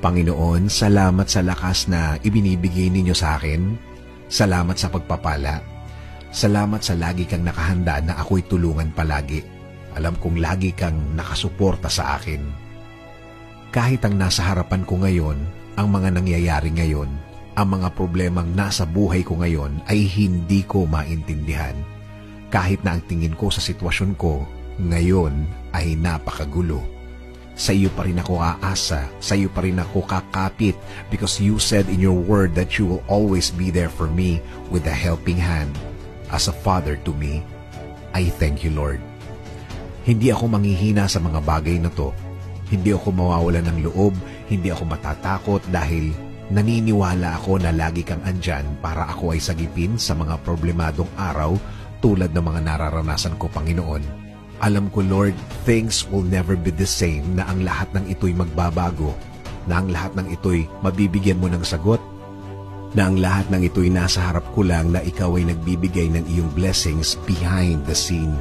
Panginoon, salamat sa lakas na ibinibigay ninyo sa akin. Salamat sa pagpapala. Salamat sa lagi kang nakahanda na ako'y tulungan palagi. Alam kong lagi kang nakasuporta sa akin. Kahit ang nasa harapan ko ngayon, ang mga nangyayari ngayon, ang mga problemang nasa buhay ko ngayon ay hindi ko maintindihan. Kahit na ang tingin ko sa sitwasyon ko ngayon ay napakagulo. Sa iyo pa rin ako aasa, sa iyo pa rin ako kakapit because you said in your word that you will always be there for me with a helping hand. As a father to me, I thank you, Lord. Hindi ako manghihina sa mga bagay na to. Hindi ako mawawalan ng loob, hindi ako matatakot dahil naniniwala ako na lagi kang andyan para ako ay sagipin sa mga problemadong araw tulad ng mga nararanasan ko, Panginoon. Alam ko, Lord, things will never be the same, na ang lahat ng ito'y magbabago, na ang lahat ng ito'y mabibigyan mo ng sagot, na ang lahat ng ito'y nasa harap ko lang na ikaw ay nagbibigay ng iyong blessings behind the scene.